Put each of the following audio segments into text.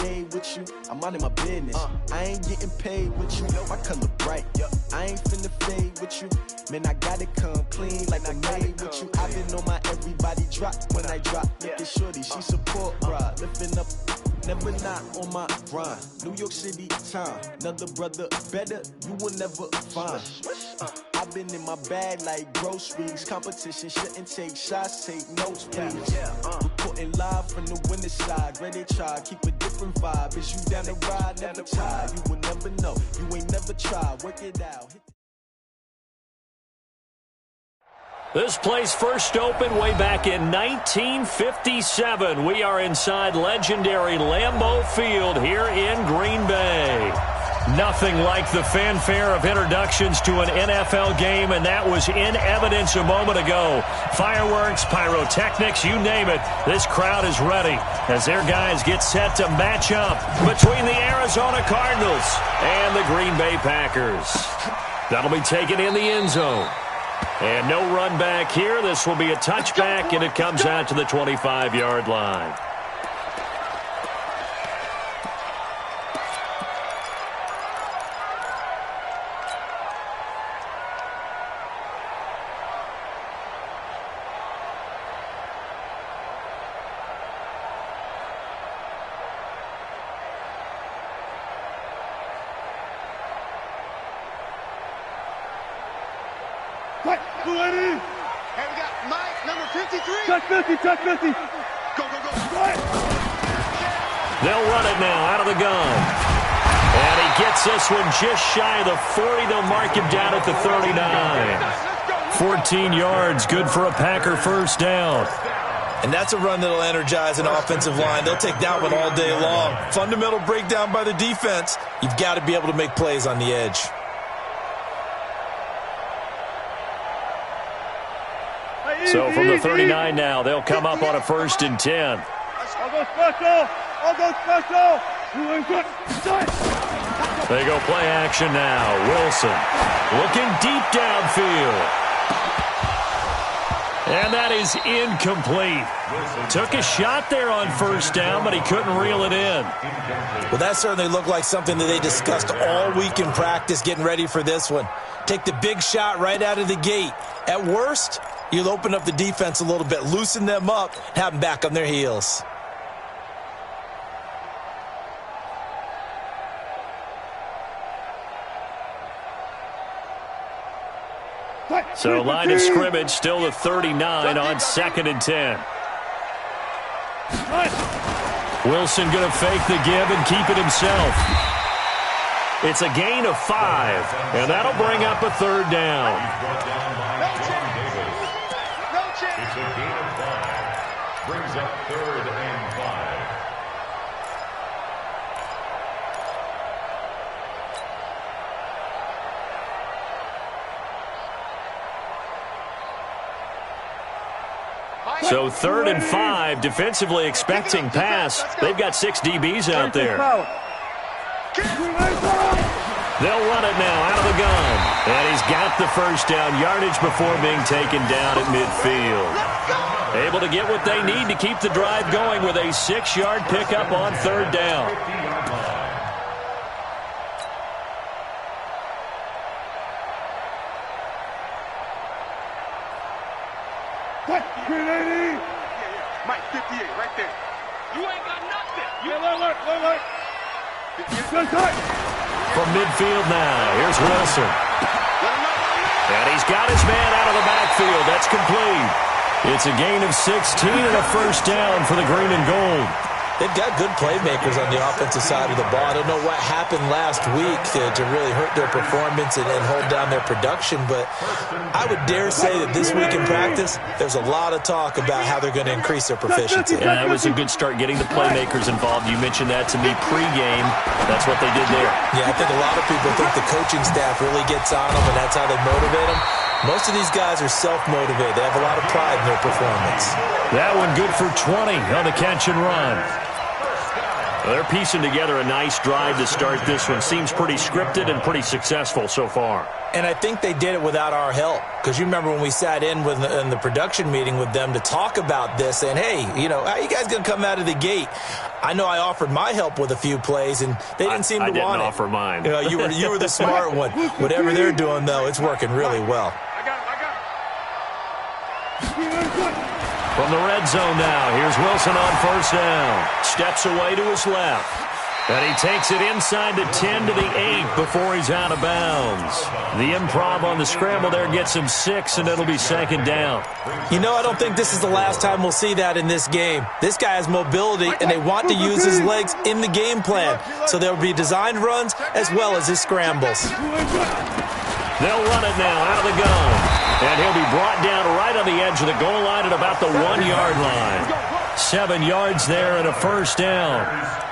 shade with you, I'm minding my business. I ain't getting paid with you, my color bright. I ain't finna fade with you, man, I gotta come clean like I made with you. I've been on my everybody drop when I drop. Look at shorty, she support, bruh. Lifting up, never not on my grind. New York City time, another brother better, you will never find. I've been in my bag like groceries. Competition shouldn't take shots, take notes, please. Reporting live from the winning side. Ready to try, keep a different vibe. Is you down the ride, never tired. You will never know, you ain't never tried. Work it out. This place first opened way back in 1957. We are inside legendary Lambeau Field here in Green Bay. Nothing like the fanfare of introductions to an NFL game, and that was in evidence a moment ago. Fireworks, pyrotechnics, you name it. This crowd is ready as their guys get set to match up between the Arizona Cardinals and the Green Bay Packers. That'll be taken in the end zone. And no run back here. This will be a touchback, and it comes out to the 25-yard line. Hey, we got Mike, number 53. Touch 50, touch 50. Go, go, go. They'll run it now out of the gun. And he gets this one just shy of the 40. They'll mark him down at the 39. 14 yards, good for a Packer first down. And that's a run that'll energize an offensive line. They'll take that one all day long. Fundamental breakdown by the defense. You've got to be able to make plays on the edge. So from the 39 now, they'll come up on a 1st and 10. I'll go special. I'll go special. They go play action now. Wilson looking deep downfield. And that is incomplete. Took a shot there on 1st down, but he couldn't reel it in. Well, that certainly looked like something that they discussed all week in practice getting ready for this one. Take the big shot right out of the gate. At worst, you'll open up the defense a little bit, loosen them up, have them back on their heels. So line of scrimmage still the 39 on 2nd and 10. Wilson going to fake the give and keep it himself. It's a gain of 5, and that'll bring up a 3rd down. It's a gain of 5. Brings up 3rd and 5. So 3rd and 5, defensively expecting pass. They've got 6 DBs out there. They'll run it now out of the gun. And he's got the 1st down yardage before being taken down at midfield. Able to get what they need to keep the drive going with a 6-yard pickup on 3rd down. Mike, 58, right there. You ain't got nothing. From midfield now, here's Wilson. And he's got his man out of the backfield. That's complete. It's a gain of 16 and a 1st down for the green and gold. They've got good playmakers on the offensive side of the ball. I don't know what happened last week to really hurt their performance and hold down their production, but I would dare say that this week in practice, there's a lot of talk about how they're going to increase their proficiency. Yeah, that was a good start getting the playmakers involved. You mentioned that to me pregame. That's what they did there. Yeah, I think a lot of people think the coaching staff really gets on them, and that's how they motivate them. Most of these guys are self-motivated. They have a lot of pride in their performance. That one good for 20 on the catch and run. They're piecing together a nice drive to start this one. Seems pretty scripted and pretty successful so far. And I think they did it without our help. Because you remember when we sat in the production meeting with them to talk about this, and hey, you know, how are you guys going to come out of the gate? I know I offered my help with a few plays, and they didn't seem to want it. I didn't offer mine. You know, you were the smart one. Whatever they're doing, though, it's working really well. From the red zone now, here's Wilson on first down. Steps away to his left. And he takes it inside the 10 to the 8 before he's out of bounds. The improv on the scramble there gets him 6, and it'll be second down. You know, I don't think this is the last time we'll see that in this game. This guy has mobility, and they want to use his legs in the game plan. So there will be designed runs as well as his scrambles. They'll run it now out of the gun. And he'll be brought down right on the edge of the goal line at about the 1-yard line. 7 yards there and a first down.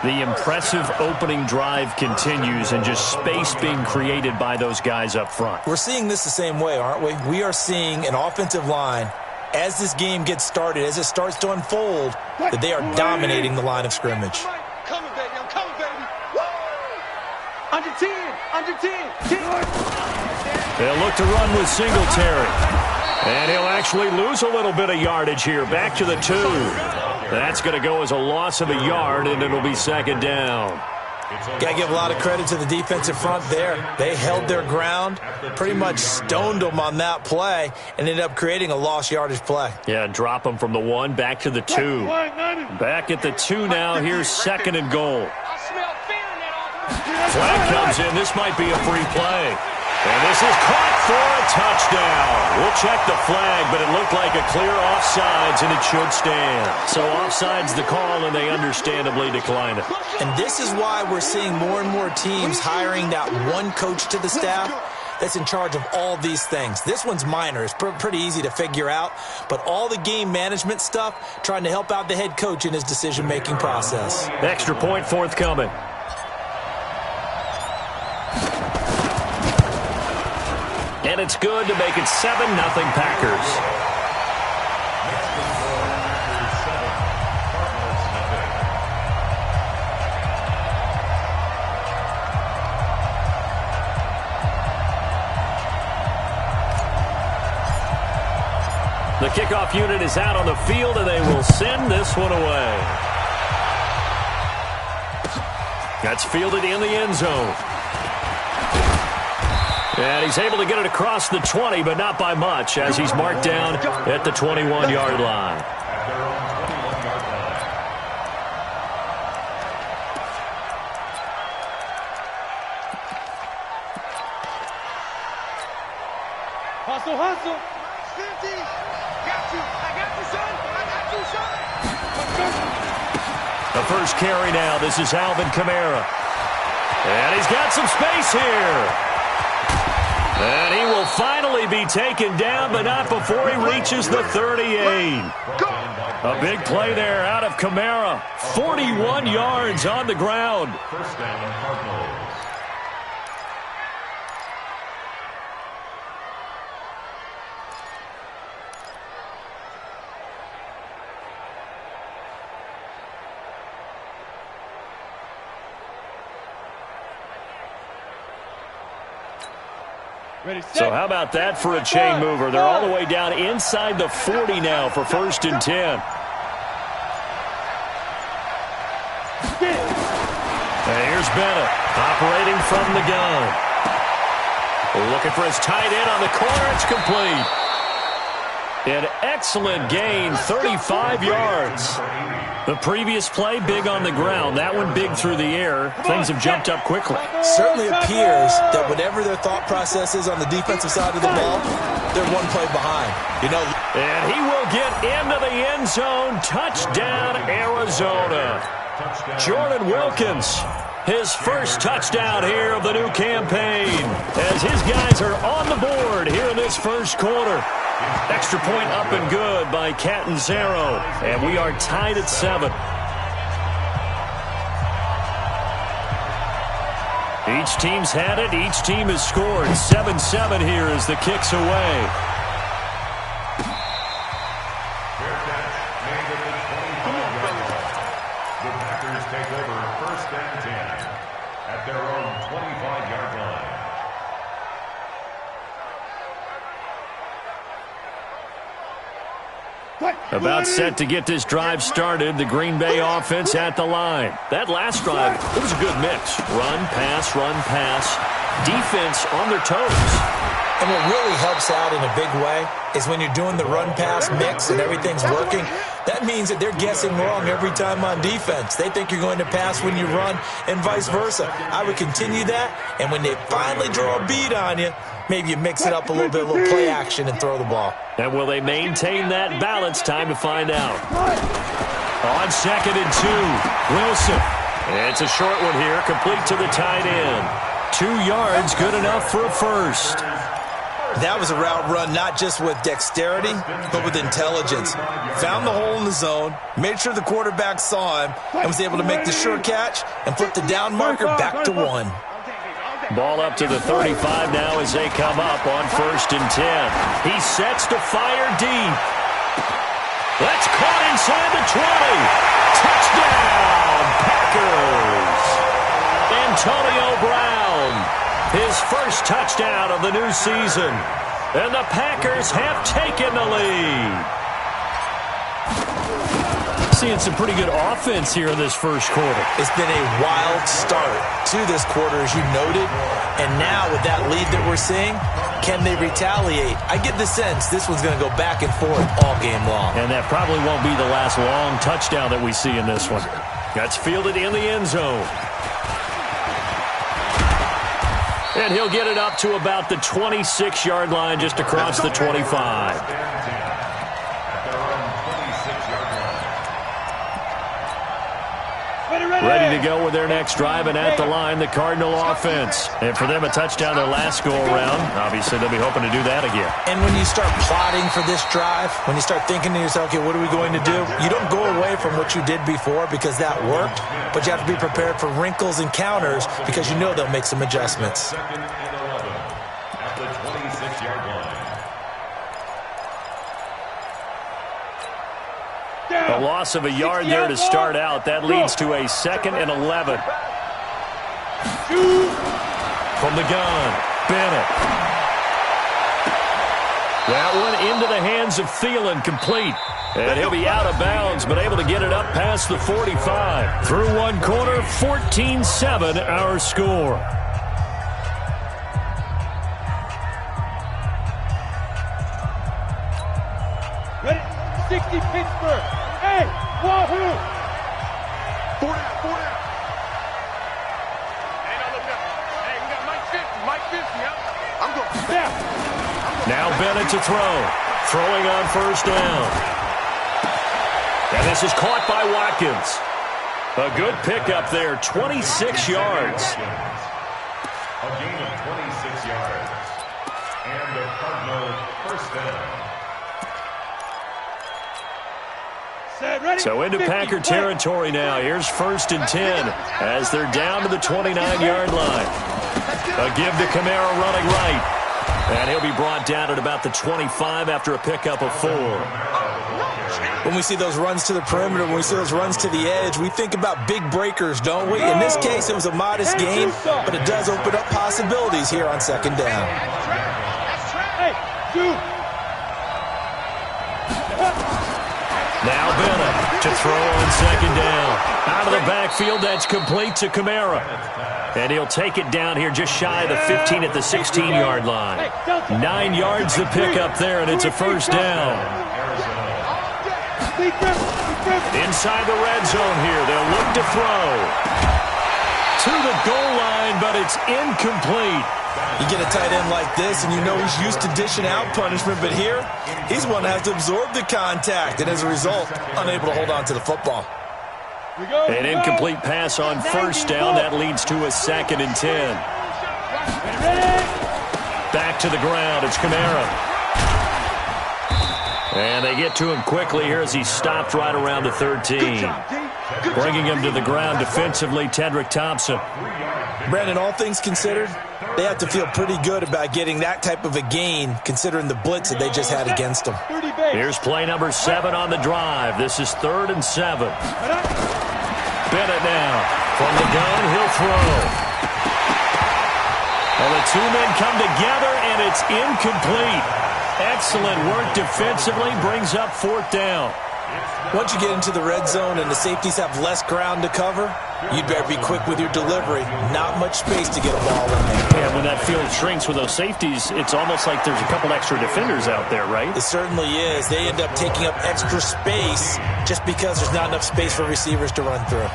The impressive opening drive continues, and just space being created by those guys up front. We're seeing this the same way, aren't we? We are seeing an offensive line, as this game gets started, as it starts to unfold, that they are dominating the line of scrimmage. I'm coming, baby. I'm coming, baby. Woo! Under 10. Under 10. They'll look to run with Singletary. And he'll actually lose a little bit of yardage here. Back to the 2. That's going to go as a loss of a yard, and it'll be second down. Got to give a lot of credit to the defensive front there. They held their ground, pretty much stoned them on that play, and ended up creating a lost yardage play. Yeah, drop them from the 1 back to the 2. Back at the 2 now. Here's second and goal. Flag comes in. This might be a free play. And this is caught for a touchdown. We'll check the flag, but it looked like a clear offsides, and it should stand. So offsides the call, and they understandably decline it. And this is why we're seeing more and more teams hiring that one coach to the staff that's in charge of all these things. This one's minor. It's pretty easy to figure out. But all the game management stuff, trying to help out the head coach in his decision-making process. Extra point forthcoming. And it's good to make it 7-0 Packers. The kickoff unit is out on the field, and they will send this one away. That's fielded in the end zone. And he's able to get it across the 20, but not by much, as he's marked down at the 21-yard line. Hustle, hustle. 50. Got you. I got you, son. I got you, son. The first carry now. This is Alvin Kamara. And he's got some space here. And he will finally be taken down, but not before he reaches the 38. A big play there out of Kamara. 41 yards on the ground. First down, Cardinals. So how about that for a chain mover? They're all the way down inside the 40 now for first and 10. And here's Bennett operating from the gun. Looking for his tight end on the corner. It's complete. An excellent gain, 35 yards. The previous play, big on the ground. That one big through the air. Things have jumped up quickly. Certainly appears that whatever their thought process is on the defensive side of the ball, they're one play behind. You know. And he will get into the end zone. Touchdown, Arizona. Jordan Wilkins, his first touchdown here of the new campaign, as his guys are on the board here in this first quarter. Extra point up and good by Catanzaro, and we are tied at 7. Each team's had it. Each team has scored. 7-7 here as the kick's away. The Packers take over. About set to get this drive started, the Green Bay offense at the line. That last drive, it was a good mix. Run, pass, defense on their toes. And what really helps out in a big way is when you're doing the run-pass mix and everything's working, that means that they're guessing wrong every time on defense. They think you're going to pass when you run and vice versa. I would continue that, and when they finally draw a beat on you, maybe you mix it up a little bit, a little play action, and throw the ball. And will they maintain that balance? Time to find out. On 2nd and 2, Wilson. It's a short one here, complete to the tight end. 2 yards, good enough for a first. That was a route run not just with dexterity, but with intelligence. Found the hole in the zone, made sure the quarterback saw him, and was able to make the sure catch and flip the down marker back to 1. Ball up to the 35 now as they come up on 1st and 10. He sets to fire deep. That's caught inside the 20. Touchdown, Packers. Antonio Brown. His first touchdown of the new season. And the Packers have taken the lead. Seeing some pretty good offense here in this first quarter. It's been a wild start to this quarter, as you noted. And now with that lead that we're seeing, can they retaliate? I get the sense this one's going to go back and forth all game long. And that probably won't be the last long touchdown that we see in this one. That's fielded in the end zone. And he'll get it up to about the 26-yard line, just across the 25. Ready to go with their next drive, and at the line, the Cardinal offense. And for them, a touchdown their last go-around. Obviously, they'll be hoping to do that again. And when you start plotting for this drive, when you start thinking to yourself, okay, what are we going to do? You don't go away from what you did before because that worked, but you have to be prepared for wrinkles and counters because you know they'll make some adjustments. At the 26-yard line. A loss of a yard there to start out. That leads to a 2nd and 11. From the gun, Bennett. That one into the hands of Thielen, complete. And he'll be out of bounds, but able to get it up past the 45. Through one quarter, 14-7 our score. Ready? 60 Pittsburgh. Hey, Wahoo! 4 down. Hey, no, look up. Hey, we got Mike 50, yeah? I'm going. Yeah. Now Bennett to throw. Throwing on 1st down. And this is caught by Watkins. A good pickup there, 26 yards. A gain of 26 yards. And the Cardinal 1st down. So into Packer territory now. Here's 1st and 10 as they're down to the 29-yard line. A give to Kamara running right. And he'll be brought down at about the 25 after a pickup of 4. When we see those runs to the perimeter, when we see those runs to the edge, we think about big breakers, don't we? In this case, it was a modest gain, but it does open up possibilities here on 2nd down. Now Bennett to throw on 2nd down. Out of the backfield, that's complete to Kamara. And he'll take it down here just shy of the 15 at the 16-yard line. 9 yards to pick up there, and it's a 1st down. Inside the red zone here, they'll look to throw. To the goal line, but it's incomplete. You get a tight end like this, and you know he's used to dishing out punishment, but here, he's one that has to absorb the contact, and as a result, unable to hold on to the football. An incomplete pass on 1st down. That leads to a 2nd and 10. Back to the ground. It's Kamara. And they get to him quickly here as he stopped right around the 13. Bringing him to the ground defensively, Tedrick Thompson. Brandon, all things considered, they have to feel pretty good about getting that type of a gain, considering the blitz that they just had against them. Here's play number 7 on the drive. This is 3rd and 7. Bennett now. From the gun, he'll throw. Well, the 2 men come together, and it's incomplete. Excellent work defensively, brings up 4th down. Once you get into the red zone and the safeties have less ground to cover, you'd better be quick with your delivery. Not much space to get a ball in there. And when that field shrinks with those safeties, it's almost like there's a couple extra defenders out there, right? It certainly is. They end up taking up extra space just because there's not enough space for receivers to run through.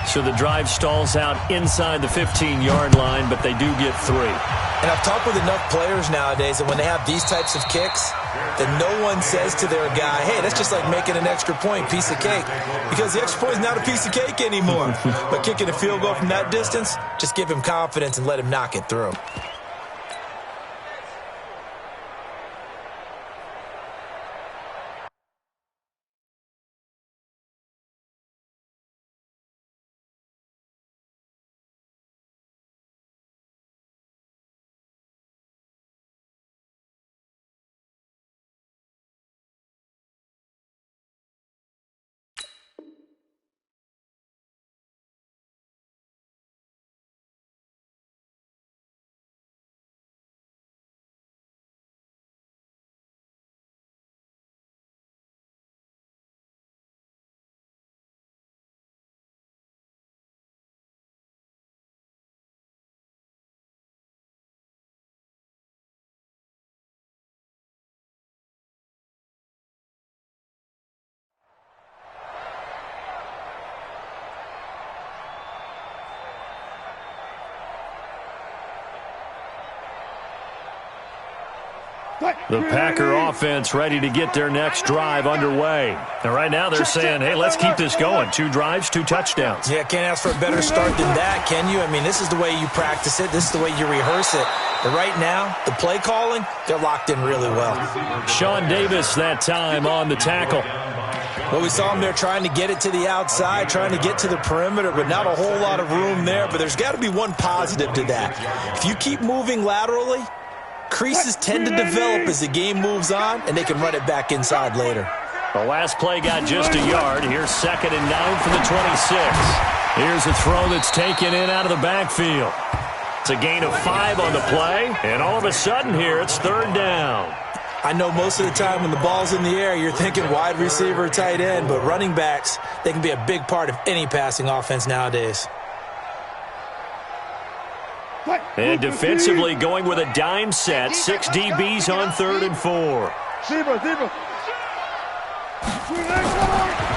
So the drive stalls out inside the 15-yard line, but they do get 3. And I've talked with enough players nowadays that when they have these types of kicks, that no one says to their guy, hey, that's just like making an extra point, piece of cake. Because the extra point is not a piece of cake anymore. But kicking a field goal from that distance, just give him confidence and let him knock it through. The Packer offense ready to get their next drive underway. And right now they're saying, hey, let's keep this going. 2 drives, 2 touchdowns. Yeah, can't ask for a better start than that, can you? I mean, this is the way you practice it. This is the way you rehearse it. But right now, the play calling, they're locked in really well. Sean Davis that time on the tackle. Well, we saw him there trying to get it to the outside, trying to get to the perimeter, but not a whole lot of room there. But there's got to be one positive to that. If you keep moving laterally, creases tend to develop as the game moves on, and they can run it back inside later. The last play got just a yard. Here's 2nd and 9 from the 26. Here's a throw that's taken in out of the backfield. It's a gain of 5 on the play, and all of a sudden here it's 3rd down. I know most of the time when the ball's in the air, you're thinking wide receiver, tight end, but running backs, they can be a big part of any passing offense nowadays. And defensively going with a dime set. 6 DBs on 3rd and 4.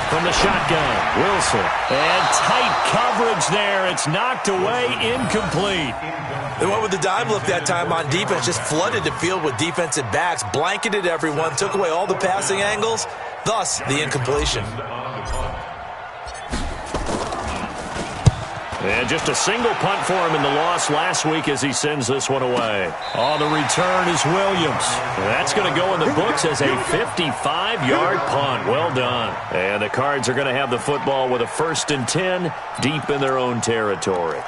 From the shotgun, Wilson. And tight coverage there. It's knocked away, incomplete. They went with the dime look that time on defense, just flooded the field with defensive backs, blanketed everyone, took away all the passing angles, thus the incompletion. And just a single punt for him in the loss last week as he sends this one away. On the return is Williams. That's going to go in the books as a 55-yard punt. Well done. And the Cards are going to have the football with a 1st and 10 deep in their own territory.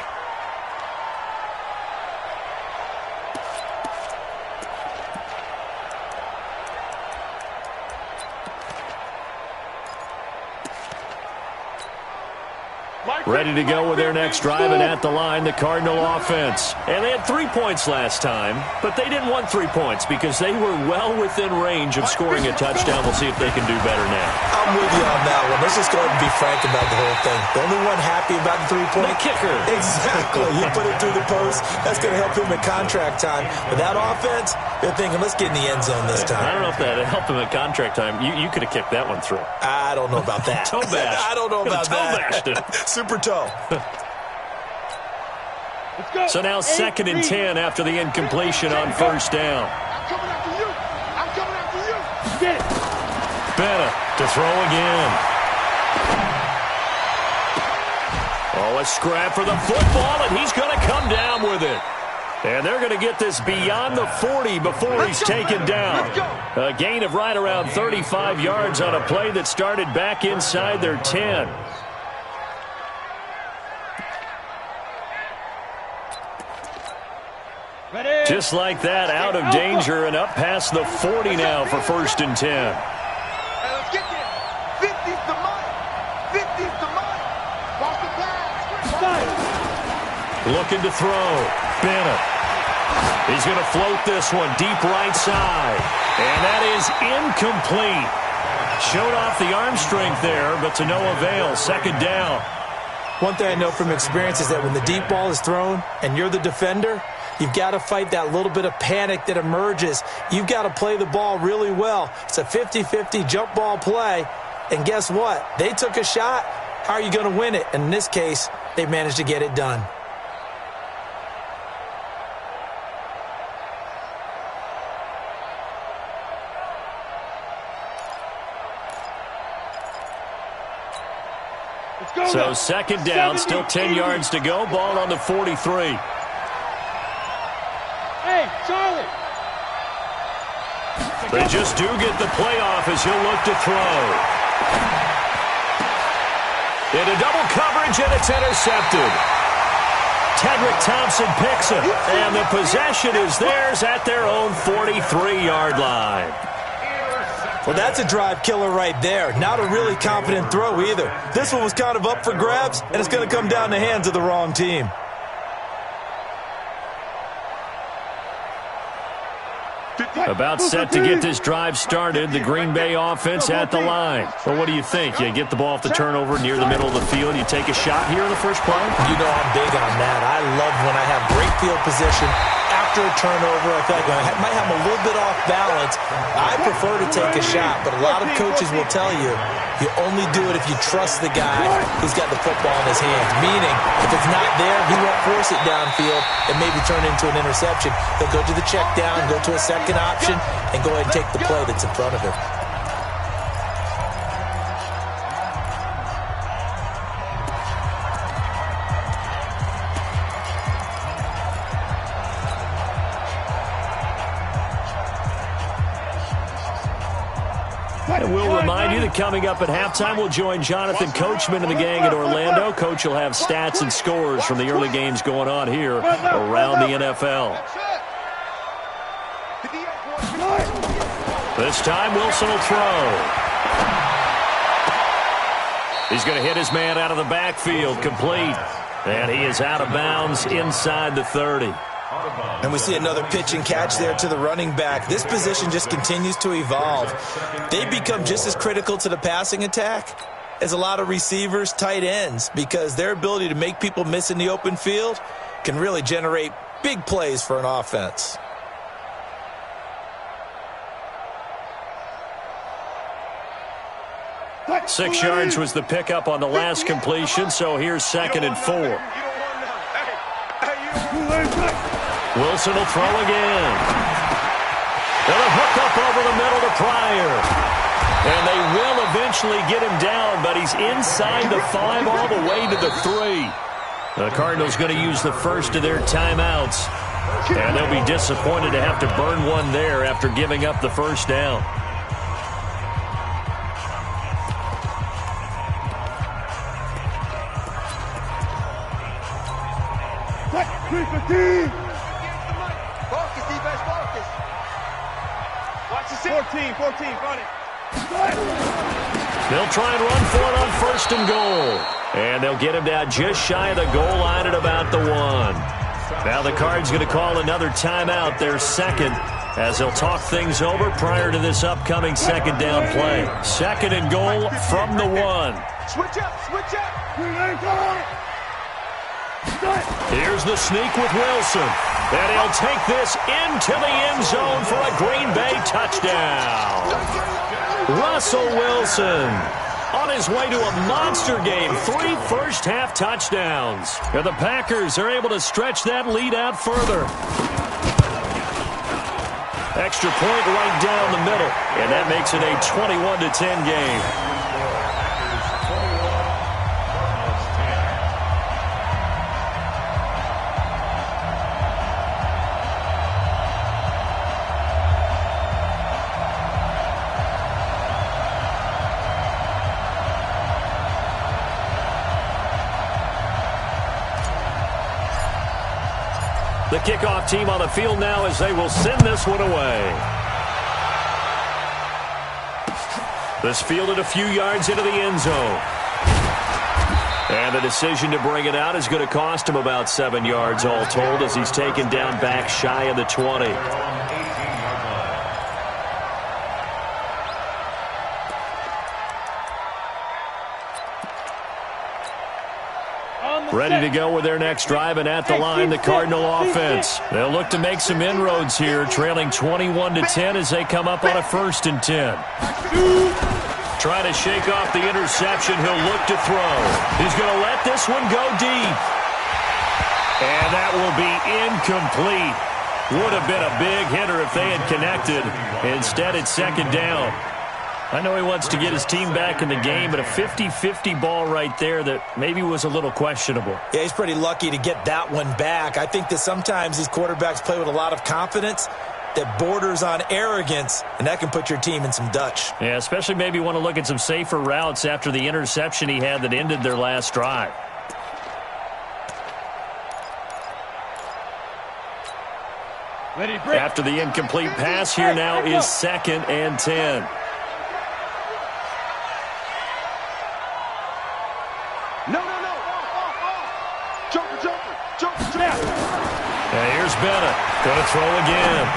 Ready to go with their next drive, and at the line, the Cardinal offense. And they had 3 points last time, but they didn't want 3 points because they were well within range of scoring a touchdown. We'll see if they can do better now. I'm with you on that one. Let's just go ahead and be frank about the whole thing. The only one happy about the 3-point? The kicker. Exactly. He put it through the post. That's going to help him at contract time. But that offense, they're thinking, let's get in the end zone this time. I don't know if that helped him at contract time. You could have kicked that one through. I don't know about that. Toe bash. I don't know about that. Toe bashed it. Super toe. So now 2nd and 10 after the incompletion on 1st down. I'm coming after you. I'm coming after you. Get it. Bennett to throw again. Oh, a scrap for the football, and he's going to come down with it. And they're going to get this beyond the 40 before he's taken down. A gain of right around 35 yards on a play that started back inside their 10. Just like that, out of danger and up past the 40 now for 1st and 10. Let's get there. 50's the money. 50's the money. Watch the pass. Looking to throw. Bennett. He's going to float this one deep right side. And that is incomplete. Showed off the arm strength there, but to no avail. Second down. One thing I know from experience is that when the deep ball is thrown and you're the defender, you've got to fight that little bit of panic that emerges. You've got to play the ball really well. It's a 50-50 jump ball play. And guess what? They took a shot. How are you going to win it? And in this case, they managed to get it done. So second down, still 10 yards to go. Ball on the 43. Hey, Charlie. They just do get the playoff as he'll look to throw. Into double coverage, and it's intercepted. Tedrick Thompson picks it, and the possession is theirs at their own 43-yard line. Well, that's a drive killer right there. Not a really confident throw either. This one was kind of up for grabs, and it's going to come down the hands of the wrong team. About set to get this drive started. The Green Bay offense at the line. Well, what do you think? You get the ball off the turnover near the middle of the field. You take a shot here in the first play? You know I'm big on that. I love when I have great field position. After a turnover, I feel like I might have a little bit off balance. I prefer to take a shot, but a lot of coaches will tell you, you only do it if you trust the guy who's got the football in his hands. Meaning, if it's not there, he won't force it downfield and maybe turn it into an interception. He'll go to the check down, go to a second option, and go ahead and take the play that's in front of him. And we'll remind you that coming up at halftime, we'll join Jonathan Coachman and the gang at Orlando. Coach will have stats and scores from the early games going on here around the NFL. This time, Wilson will throw. He's going to hit his man out of the backfield, complete. And he is out of bounds inside the 30. And we see another pitch and catch there to the running back. This position just continues to evolve. They become just as critical to the passing attack as a lot of receivers, tight ends, because their ability to make people miss in the open field can really generate big plays for an offense. Six yards was the pickup on the last completion, so here's 2nd and 4. Wilson will throw again. They'll hook up over the middle to Pryor. And they will eventually get him down, but he's inside the 5 all the way to the 3. The Cardinals going to use the first of their timeouts. And they'll be disappointed to have to burn one there after giving up the first down. Focus, defense, focus. Watch the 14, front it. They'll try and run for it on 1st and goal. And they'll get him down just shy of the goal line at about the 1. Now the Cards going to call another timeout, their 2nd, as they'll talk things over prior to this upcoming 2nd down play. 2nd and goal from the 1. Switch up, switch up. Here's the sneak with Wilson. And he'll take this into the end zone for a Green Bay touchdown. Russell Wilson on his way to a monster game. 3 first-half touchdowns. And the Packers are able to stretch that lead out further. Extra point right down the middle. And that makes it a 21-10 game. The kickoff team on the field now as they will send this one away. This fielded a few yards into the end zone. And the decision to bring it out is going to cost him about 7 yards all told as he's taken down back shy of the 20. Ready to go with their next drive, and at the line, the Cardinal offense. They'll look to make some inroads here, trailing 21-10 as they come up on a 1st and 10. Trying to shake off the interception. He'll look to throw. He's going to let this one go deep. And that will be incomplete. Would have been a big hitter if they had connected. Instead, it's 2nd down. I know he wants to get his team back in the game, but a 50-50 ball right there that maybe was a little questionable. Yeah, he's pretty lucky to get that one back. I think that sometimes these quarterbacks play with a lot of confidence that borders on arrogance, and that can put your team in some Dutch. Yeah, especially maybe want to look at some safer routes after the interception he had that ended their last drive. After the incomplete pass, here now is 2nd and 10. No. Joker. And here's Bennett. Going to throw again.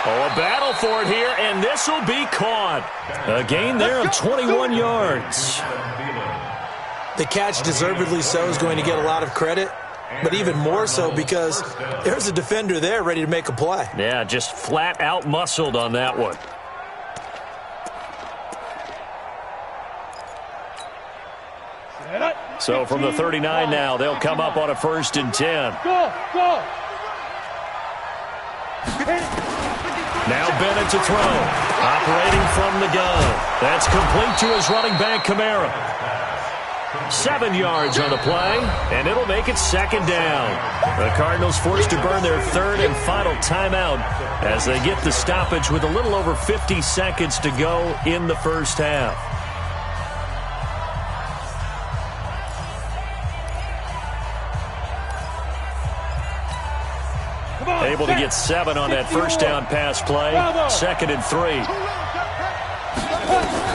Oh, a battle for it here, and this will be caught. A gain there of 21 yards. The catch, deservedly so, is going to get a lot of credit, but even more so because there's a defender there ready to make a play. Yeah, just flat out muscled on that one. So from the 39 now, they'll come up on a 1st and 10. Go. Now Bennett to throw. Operating from the gun. That's complete to his running back, Kamara. 7 yards on the play, and it'll make it 2nd down. The Cardinals forced to burn their 3rd and final timeout as they get the stoppage with a little over 50 seconds to go in the 1st half. Able to get 7 on that 1st down pass play. 2nd and 3.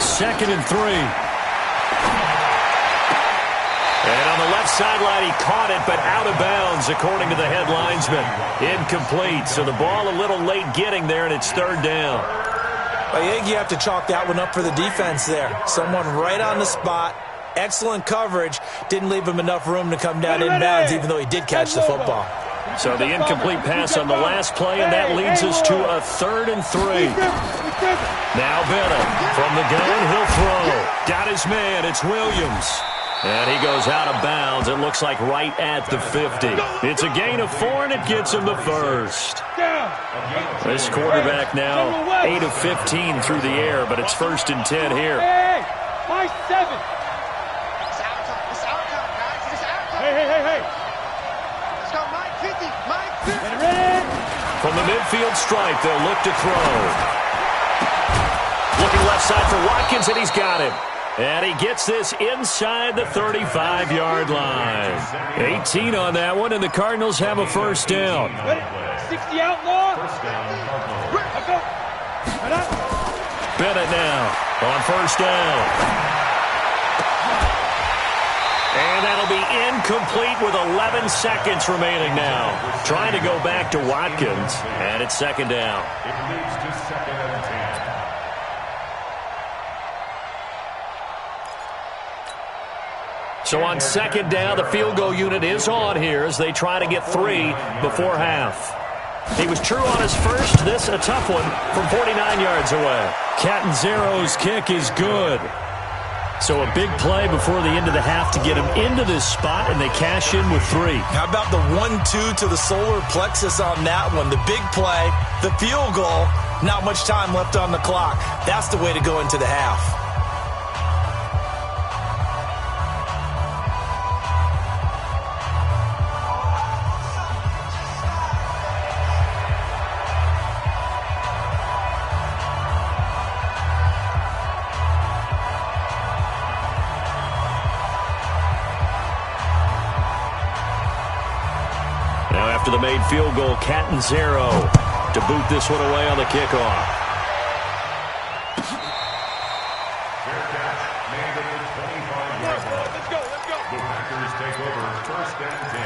2nd and 3. And on the left sideline, he caught it, but out of bounds, according to the head linesman. Incomplete, so the ball a little late getting there, and it's 3rd down. I think you have to chalk that one up for the defense there. Someone right on the spot. Excellent coverage. Didn't leave him enough room to come down inbounds, even though he did catch the football. So the incomplete pass on the last play, and that leads us to a 3rd and 3. Now Bennett from the gun, he'll throw. Got his man, it's Williams. And he goes out of bounds, it looks like right at the 50. It's a gain of 4, and it gets him the 1st. This quarterback now 8 of 15 through the air, but it's 1st and 10 here. Hey, my 7. Hey. From the midfield stripe, they'll look to throw. Looking left side for Watkins, and he's got him. And he gets this inside the 35-yard line. 18 on that one, and the Cardinals have a 1st down. 60 outlaw. Bennett now on 1st down. And that'll be incomplete with 11 seconds remaining now. Trying to go back to Watkins, and it's 2nd down. It moves to 2nd and 10. So on 2nd down, the field goal unit is on here as they try to get 3 before half. He was true on his first. This a tough one from 49 yards away. Catanzaro's kick is good. So a big play before the end of the half to get him into this spot, and they cash in with 3. How about the 1-2 to the solar plexus on that one? The big play, the field goal, not much time left on the clock. That's the way to go into the half. After the made field goal, Catanzaro to boot this one away on the kickoff. Fair catch made at the 25-yard line. first and 10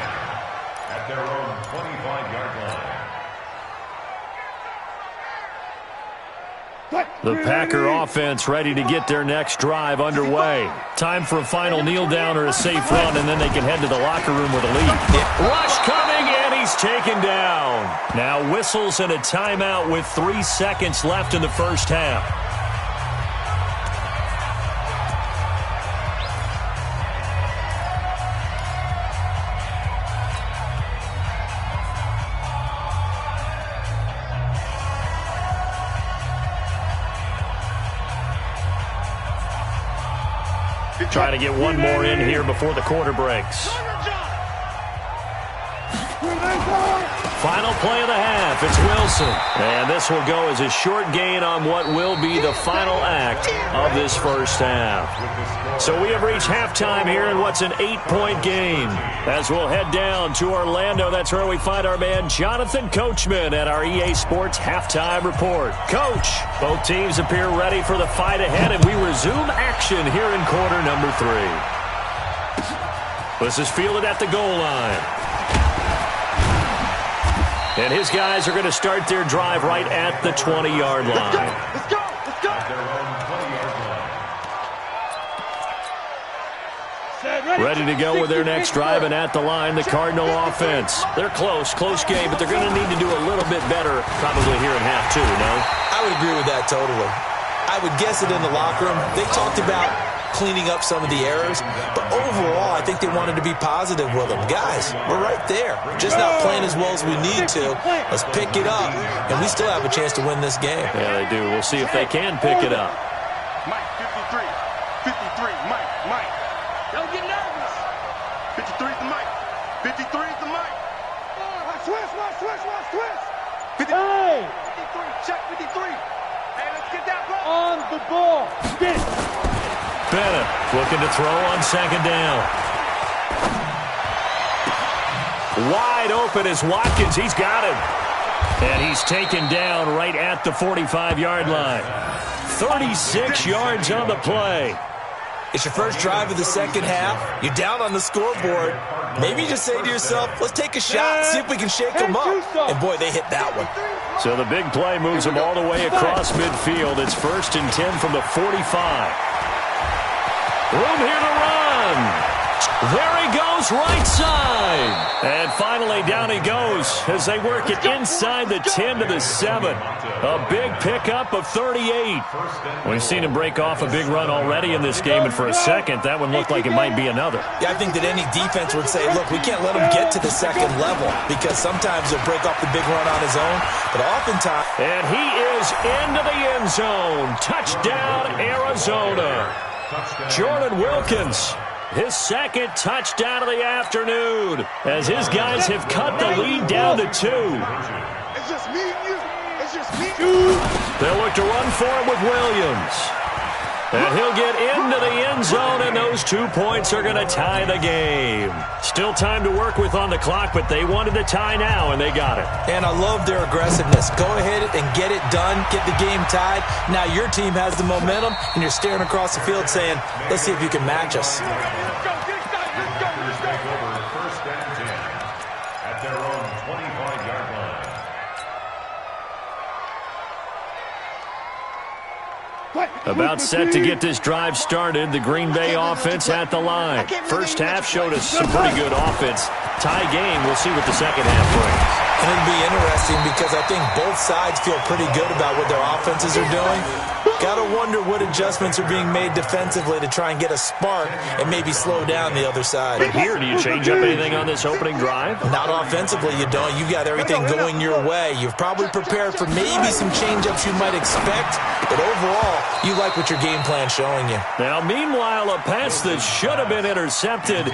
at their own 25-yard line. The Packer offense ready to get their next drive underway. Time for a final kneel down or a safe run, and then they can head to the locker room with a lead. Rush coming, and he's taken down. Now whistles and a timeout with 3 seconds left in the first half. Trying to get one more in here before the quarter breaks. Final play of the half. It's Wilson. And this will go as a short gain on what will be the final act of this first half. So we have reached halftime here in what's an 8-point game. As we'll head down to Orlando, that's where we find our man Jonathan Coachman at our EA Sports Halftime Report. Coach, both teams appear ready for the fight ahead, and we resume action here in quarter number 3. This is fielded at the goal line. And his guys are going to start their drive right at the 20-yard line. Let's go! Let's go! At their own 20-yard line. Ready to go with their next drive, and at the line, the Cardinal offense. They're close game, but they're going to need to do a little bit better probably here in half 2, no? I would agree with that totally. I would guess it in the locker room. They talked about cleaning up some of the errors, but overall, I think they wanted to be positive with them. Guys, we're right there. Just not playing as well as we need to. Let's pick it up, and we still have a chance to win this game. Yeah, they do. We'll see if they can pick it up. Mike, 53. 53, Mike. Don't get nervous. 53 is the Mike. 53 is the Mike. Switch. 53, check 53. Hey, let's get that ball. On the ball. Spin. Bennett looking to throw on second down. Wide open is Watkins. He's got him. And he's taken down right at the 45-yard line. 36 yards on the play. It's your first drive of the second half. You're down on the scoreboard. Maybe you just say to yourself, let's take a shot, see if we can shake them up. And, boy, they hit that one. So the big play moves them all the way across midfield. It's 1st and 10 from the 45. Room here to run. There he goes, right side. And finally, down he goes as they work it inside the 10 to the 7. A big pickup of 38. We've seen him break off a big run already in this game, and for a second, that one looked like it might be another. Yeah, I think that any defense would say, look, we can't let him get to the second level because sometimes he'll break off the big run on his own, but oftentimes... And he is into the end zone. Touchdown, Arizona. Jordan Wilkins, his second touchdown of the afternoon, as his guys have cut the lead down to 2. It's just me and you. It's just me and you. They'll look to run for it with Williams. And he'll get into the end zone, and those 2 points are going to tie the game. Still time to work with on the clock, but they wanted to tie now, and they got it. And I love their aggressiveness. Go ahead and get it done, get the game tied. Now your team has the momentum, and you're staring across the field saying, let's see if you can match us. Take over 1st and 10 at their own 25-yard line. About set to get this drive started. The Green Bay offense at the line. First half showed us some pretty good offense. Tie game. We'll see what the second half brings. And it'll be interesting because I think both sides feel pretty good about what their offenses are doing. Got to wonder what adjustments are being made defensively to try and get a spark and maybe slow down the other side. Here, do you change up anything on this opening drive? Not offensively, you don't. You got everything going your way. You've probably prepared for maybe some change-ups you might expect, but overall, you like what your game plan's showing you. Now, meanwhile, a pass that should have been intercepted,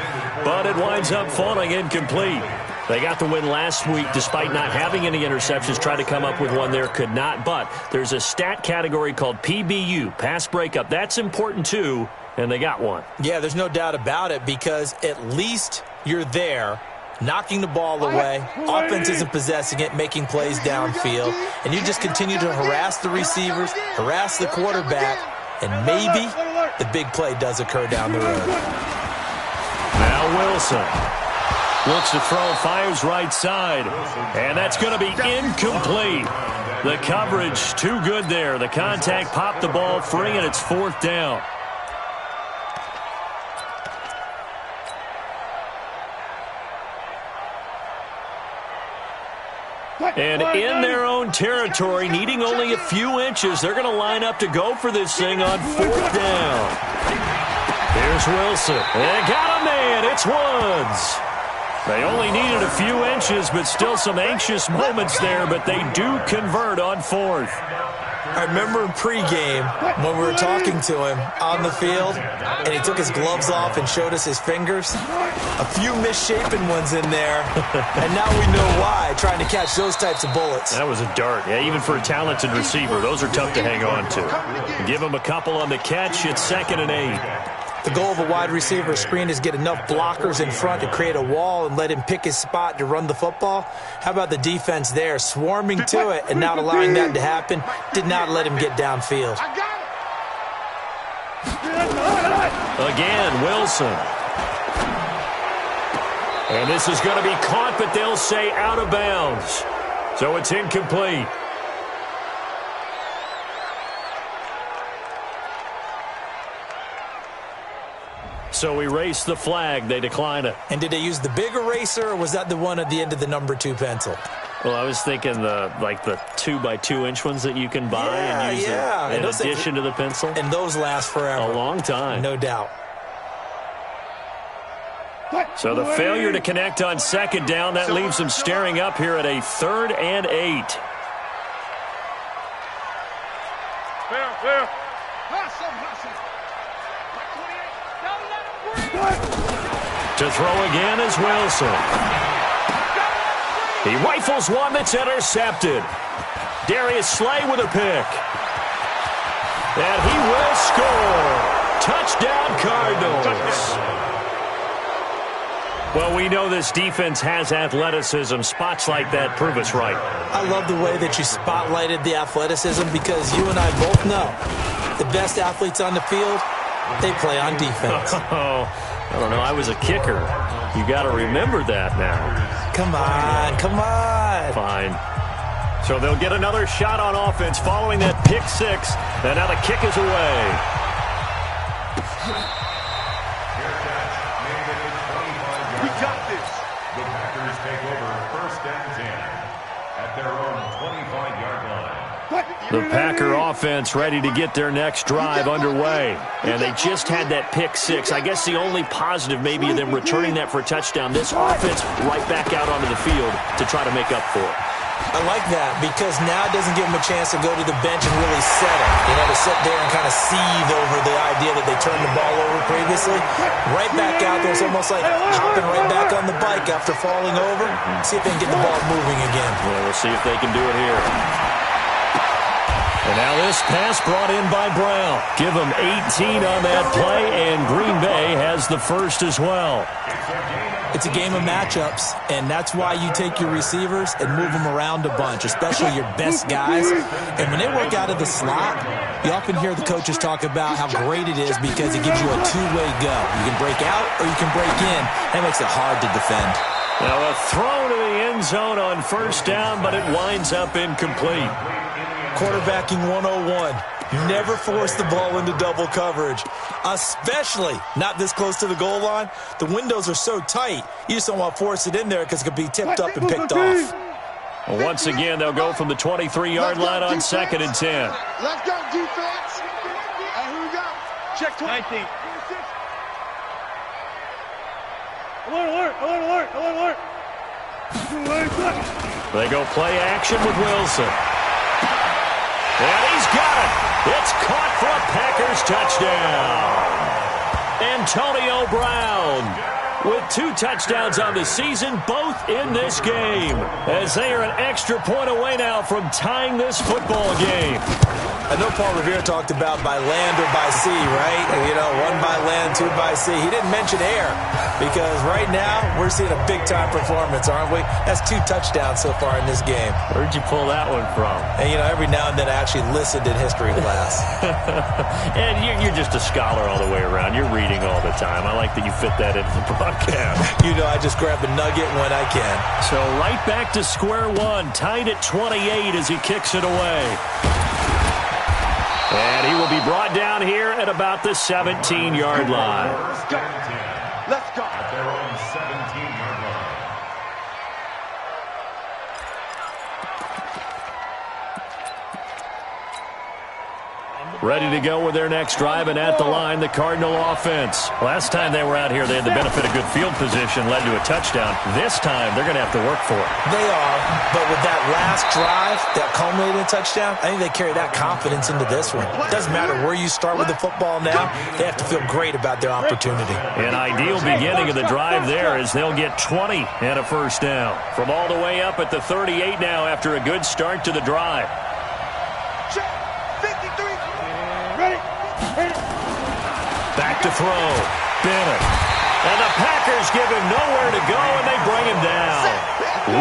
but it winds up falling incomplete. They got the win last week despite not having any interceptions. Tried to come up with one there, could not. But there's a stat category called PBU, pass breakup. That's important too, and they got one. Yeah, there's no doubt about it because at least you're there, knocking the ball away. Offense isn't possessing it, making plays downfield. And you just continue to harass the receivers, harass the quarterback, and maybe the big play does occur down the road. Now Wilson. Looks to throw, fires right side. And that's going to be incomplete. The coverage too good there. The contact popped the ball free, and it's 4th down. And in their own territory, needing only a few inches, they're going to line up to go for this thing on 4th down. Here's Wilson. And got a man. It's Woods. They only needed a few inches, but still some anxious moments there, but they do convert on 4th. I remember in pregame when we were talking to him on the field, and he took his gloves off and showed us his fingers. A few misshapen ones in there, and now we know why, trying to catch those types of bullets. That was a dart. Yeah, even for a talented receiver, those are tough to hang on to. Give him a couple on the catch. It's 2nd and 8. The goal of a wide receiver screen is get enough blockers in front to create a wall and let him pick his spot to run the football. How about the defense there, swarming to it and not allowing that to happen? Did not let him get downfield. Again, Wilson. And this is going to be caught, but they'll say out of bounds. So it's incomplete. So erase the flag. They decline it. And did they use the big eraser, or was that the one at the end of the number 2 pencil? Well, I was thinking the 2x2-inch ones that you can buy and use in addition to the pencil. And those last forever. A long time. No doubt. So the failure to connect on 2nd down, that leaves them staring up here at a 3rd and 8. To throw again is Wilson. He rifles one that's intercepted. Darius Slay with a pick. And he will score. Touchdown, Cardinals. Well, we know this defense has athleticism. Spots like that prove us right. I love the way that you spotlighted the athleticism, because you and I both know the best athletes on the field, they play on defense. I don't know. I was a kicker. You got to remember that now. Come on. Come on. Fine. So they'll get another shot on offense following that pick 6. And now the kick is away. We got this. The Packers take over 1st and 10 at their own 25-yard line. The Packer offense ready to get their next drive underway. And they just had that pick 6. I guess the only positive maybe of them returning that for a touchdown. This offense right back out onto the field to try to make up for it. I like that, because now it doesn't give them a chance to go to the bench and really settle. To sit there and kind of seethe over the idea that they turned the ball over previously. Right back out there. It's almost like hopping right back on the bike after falling over. See if they can get the ball moving again. Yeah, we'll see if they can do it here. And now this pass brought in by Brown. Give them 18 on that play, and Green Bay has the first as well. It's a game of matchups, and that's why you take your receivers and move them around a bunch, especially your best guys. And when they work out of the slot, you often hear the coaches talk about how great it is because it gives you a two-way go. You can break out or you can break in. That makes it hard to defend. Now a throw to the end zone on 1st down, but it winds up incomplete. Quarterbacking 101. Never force the ball into double coverage, especially not this close to the goal line. The windows are so tight, you just don't want to force it in there because it could be tipped up and picked off. Well, once again, they'll go from the 23-yard line on 2nd and 10. Let's go, defense. Hey, who we got? Check 19. Alert. They go play action with Wilson. And he's got it. It's caught for a Packers touchdown. Antonio Brown with 2 touchdowns on the season, both in this game, as they are an extra point away now from tying this football game. I know Paul Revere talked about by land or by sea, right? 1 by land, 2 by sea. He didn't mention air, because right now we're seeing a big-time performance, aren't we? That's 2 touchdowns so far in this game. Where'd you pull that one from? And, every now and then I actually listened in history class. And you're just a scholar all the way around. You're reading all the time. I like that you fit that into the Bobcat. You know I just grab a nugget when I can. So right back to square one, tied at 28 as he kicks it away. And he will be brought down here at about the 17-yard line. Let's go. At their own 17-yard line. Ready to go with their next drive, and at the line, the Cardinal offense. Last time they were out here, they had the benefit of good field position, led to a touchdown. This time, they're going to have to work for it. They are, but with that last drive, that culminating touchdown, I think they carry that confidence into this one. It doesn't matter where you start with the football now, they have to feel great about their opportunity. An ideal beginning of the drive there as they'll get 20 and a first down. From all the way up at the 38 now after a good start to the drive. Back to throw. Bennett. And the Packers give him nowhere to go, and they bring him down.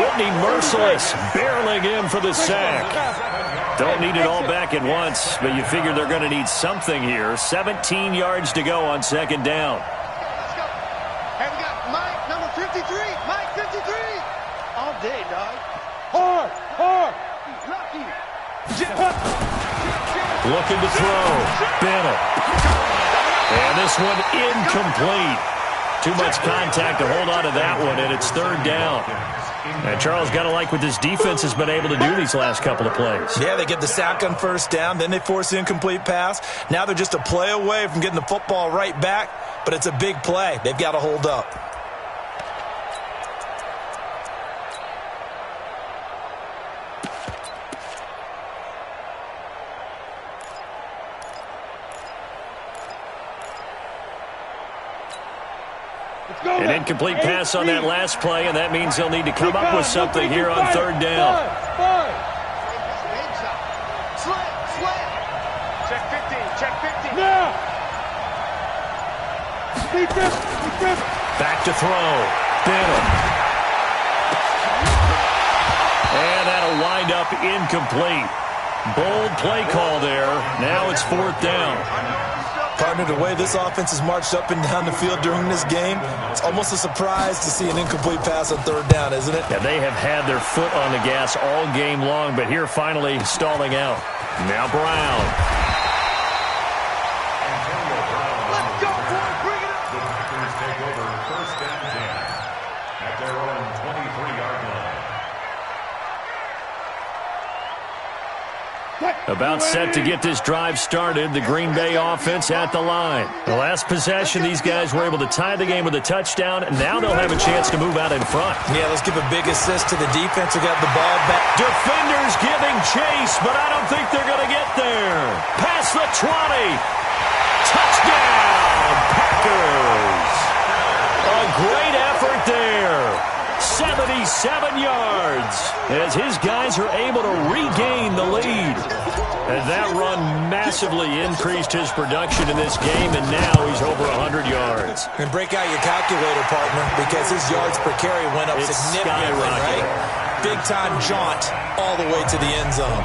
Whitney Merciless barreling in for the sack. Don't need it all back at once, but you figure they're going to need something here. 17 yards to go on second down. Let's go. And we got Mike, number 53. Mike, 53. All day, dog. Hard. Lucky. Looking to throw. Bennett. And this one incomplete. Too much contact to hold on to that one, and it's third down. And Charles, got to like what this defense has been able to do these last couple of plays. Yeah, they get the sack on first down, then they force the incomplete pass. Now they're just a play away from getting the football right back, but it's a big play. They've got to hold up. An incomplete pass on that last play, and that means they'll need to come up with something here on third down. Check 15. Check 15. Now. Back to throw. Bennett. And that'll wind up incomplete. Bold play call there. Now it's fourth down. Partner, the way this offense has marched up and down the field during this game, it's almost a surprise to see an incomplete pass on third down, isn't it? Yeah, they have had their foot on the gas all game long, but here finally stalling out. Now Brown. Let's go, boy. Bring it up. The Packers take over first and 10 at their own 23-yard line. About set to get this drive started, the Green Bay offense at the line. The last possession, these guys were able to tie the game with a touchdown, and now they'll have a chance to move out in front. Yeah, let's give a big assist to the defense who got the ball back. Defenders giving chase, but I don't think they're going to get there. Past the 20. Touchdown, Packers. A great effort there. 77 yards as his guys are able to regain the lead. And that run massively increased his production in this game, and now he's over 100 yards. And break out your calculator, partner, because his yards per carry went up significantly, right? Big-time jaunt all the way to the end zone.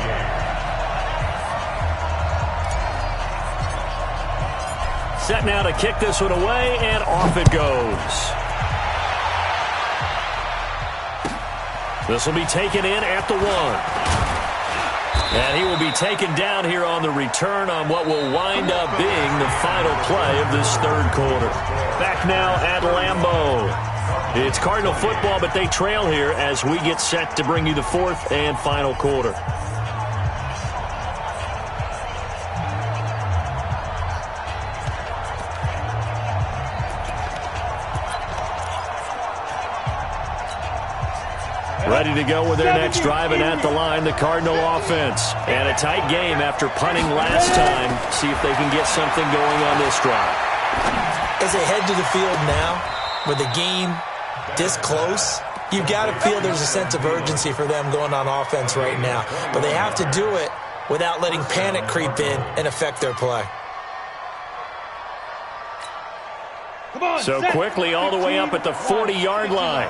Set now to kick this one away, and off it goes. This will be taken in at the 1. And he will be taken down here on the return on what will wind up being the final play of this third quarter. Back now at Lambeau. It's Cardinal football, but they trail here as we get set to bring you the fourth and final quarter. Ready to go with their next drive, and at the line, the Cardinal offense. And a tight game after punting last time. See if they can get something going on this drive. As they head to the field now, with the game this close, you've got to feel there's a sense of urgency for them going on offense right now. But they have to do it without letting panic creep in and affect their play. So quickly all the way up at the 40-yard line.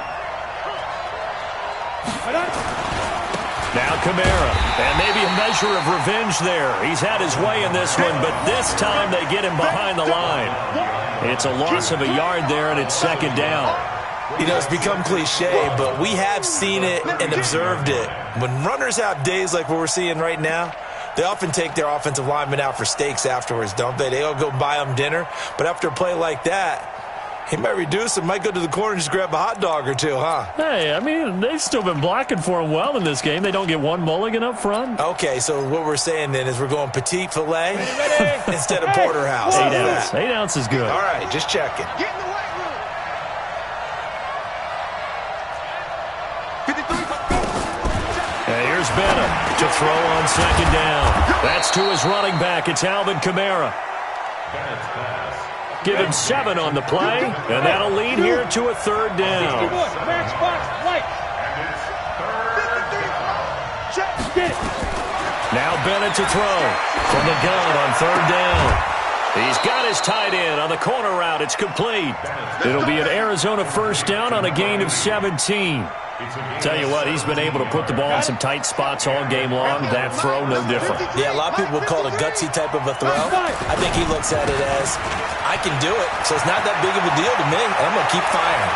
Now Kamara, and maybe a measure of revenge there. He's had his way in this one, but this time they get him behind the line. It's a loss of a yard there, and it's second down. You know, it's become cliche, but we have seen it and observed it. When runners have days like what we're seeing right now, they often take their offensive linemen out for steaks afterwards, don't they? They'll go buy them dinner, but after a play like that, he might reduce him, might go to the corner and just grab a hot dog or two, huh? Hey, I mean, they've still been blocking for him well in this game. They don't get one mulligan up front. Okay, so what we're saying then is we're going petite filet instead of porterhouse. 8 ounce. 8 ounce is good. All right, just checking. Get in the weight room. 53. And here's Bennett to throw on second down. That's to his running back. It's Alvin Kamara. Bennett's pass. Give him 7 on the play, and that'll lead here to a third down. Match box, light. And it's third down. Check. Get it. Now Bennett to throw from the gun on third down. He's got his tight end on the corner route. It's complete. It'll be an Arizona first down on a gain of 17. Tell you what, he's been able to put the ball in some tight spots all game long. That throw, no different. Yeah, a lot of people would call it a gutsy type of a throw. I think he looks at it as, I can do it, so it's not that big of a deal to me. I'm going to keep firing.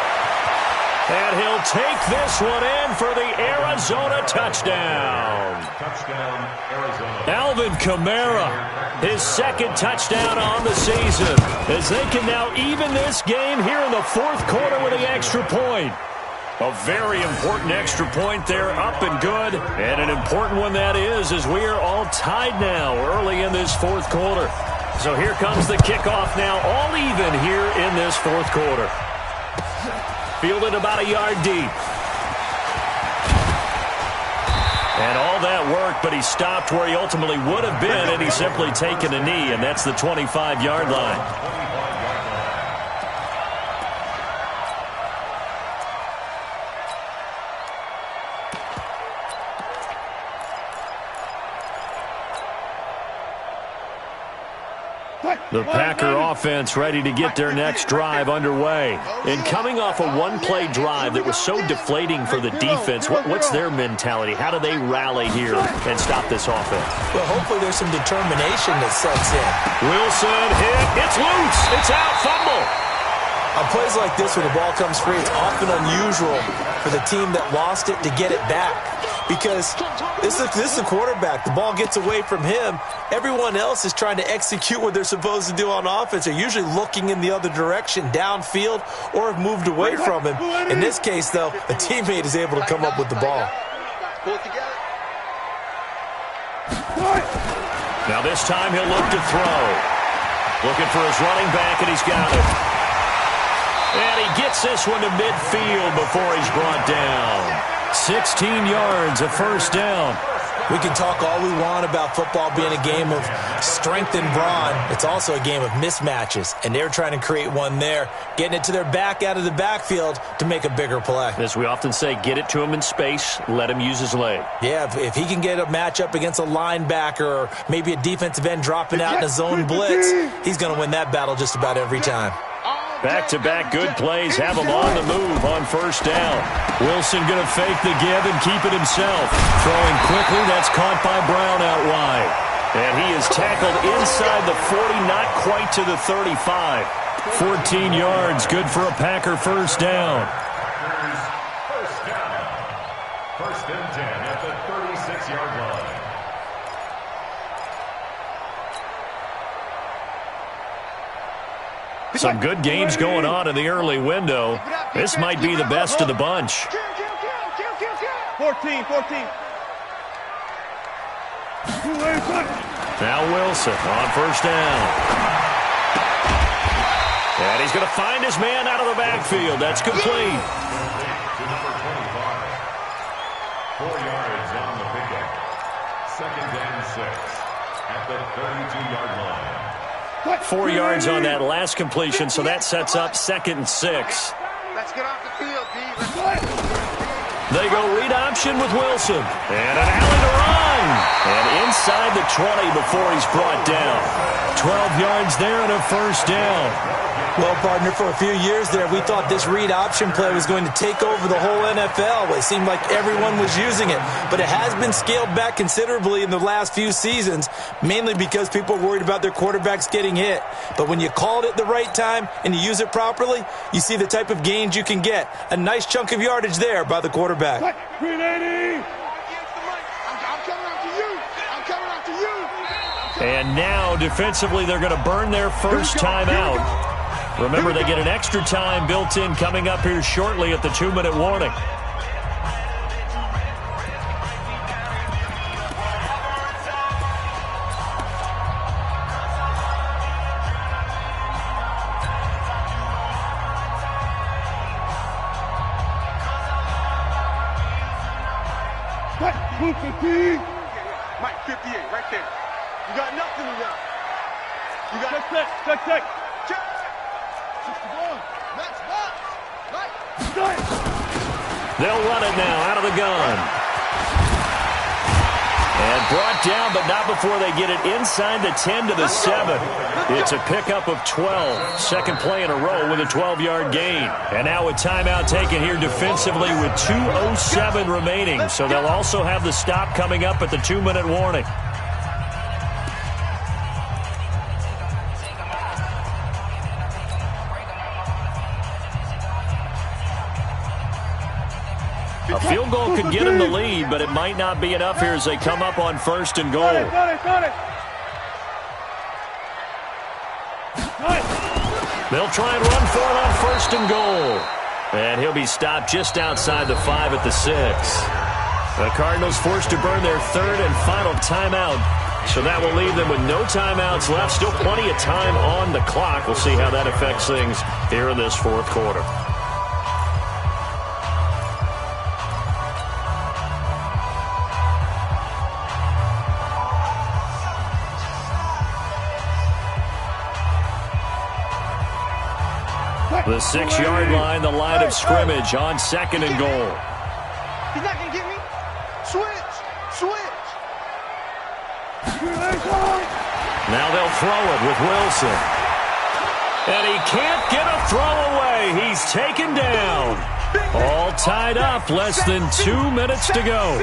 And he'll take this one in for the Arizona touchdown. Touchdown, Arizona. Alvin Kamara, his second touchdown on the season, as they can now even this game here in the fourth quarter with the extra point. A very important extra point there, up and good. And an important one that is, as we are all tied now early in this fourth quarter. So here comes the kickoff now, all even here in this fourth quarter. Fielded about a yard deep. And all that work, but he stopped where he ultimately would have been, and he's simply taken a knee, and that's the 25-yard line. The Packer offense ready to get their next drive underway. And coming off a one-play drive that was so deflating for the defense, what's their mentality? How do they rally here and stop this offense? Well, hopefully there's some determination that sets in. Wilson hit. It's loose. It's out. Fumble. On plays like this where the ball comes free, it's often unusual for the team that lost it to get it back. Because this is the quarterback. The ball gets away from him. Everyone else is trying to execute what they're supposed to do on offense. They're usually looking in the other direction, downfield, or have moved away from him. In this case, though, a teammate is able to come up with the ball. Pull it together. Now this time he'll look to throw. Looking for his running back, and he's got it. And he gets this one to midfield before he's brought down. 16 yards, a first down. We can talk all we want about football being a game of strength and brawn. It's also a game of mismatches, and they're trying to create one there, getting it to their back out of the backfield to make a bigger play. As we often say, get it to him in space, let him use his leg. Yeah, if he can get a matchup against a linebacker or maybe a defensive end dropping out in a zone blitz, he's going to win that battle just about every time. Back-to-back good plays have him on the move on first down. Wilson going to fake the give and keep it himself. Throwing quickly, that's caught by Brown out wide. And he is tackled inside the 40, not quite to the 35. 14 yards, good for a Packer first down. First down. First and 10 at the 36-yard line. Some good games going on in the early window. This might be the best of the bunch. 14. Now Wilson on first down. And he's going to find his man out of the backfield. That's complete. To number 25. 4 yards on the pickup. Second and 6 at the 32-yard line. 4 yards on that last completion, so that sets up second and 6. Let's get off the field, D. They go read option with Wilson. And an alley to run. And inside the 20 before he's brought down. 12 yards there and a first down. Well, partner, for a few years there, we thought this read option play was going to take over the whole NFL. It seemed like everyone was using it, but it has been scaled back considerably in the last few seasons, mainly because people are worried about their quarterbacks getting hit. But when you call it at the right time and you use it properly, you see the type of gains you can get. A nice chunk of yardage there by the quarterback. 380. And now, defensively, they're going to burn their first timeout. Remember, they get an extra time built in coming up here shortly at the 2-minute warning. Mike, 58, right there. You got nothing to run. You got check. Check. 61. Next box. Right. They'll run it now out of the gun. And brought down, but not before they get it inside the 10 to the 7. It's a pickup of 12. Second play in a row with a 12-yard gain. And now a timeout taken here defensively with 2:07 remaining. So they'll also have the stop coming up at the 2-minute warning. A field goal could get them the lead, but it might not be enough here as they come up on 1st and goal. Got it. They'll try and run for it on 1st and goal. And he'll be stopped just outside the 5 at the 6. The Cardinals forced to burn their 3rd and final timeout. So that will leave them with no timeouts left. Still plenty of time on the clock. We'll see how that affects things here in this 4th quarter. The 6-yard line, the line of scrimmage on 2nd and goal. He's not going to get me. Switch. Now they'll throw it with Wilson. And he can't get a throw away. He's taken down. All tied up, less than 2 minutes to go.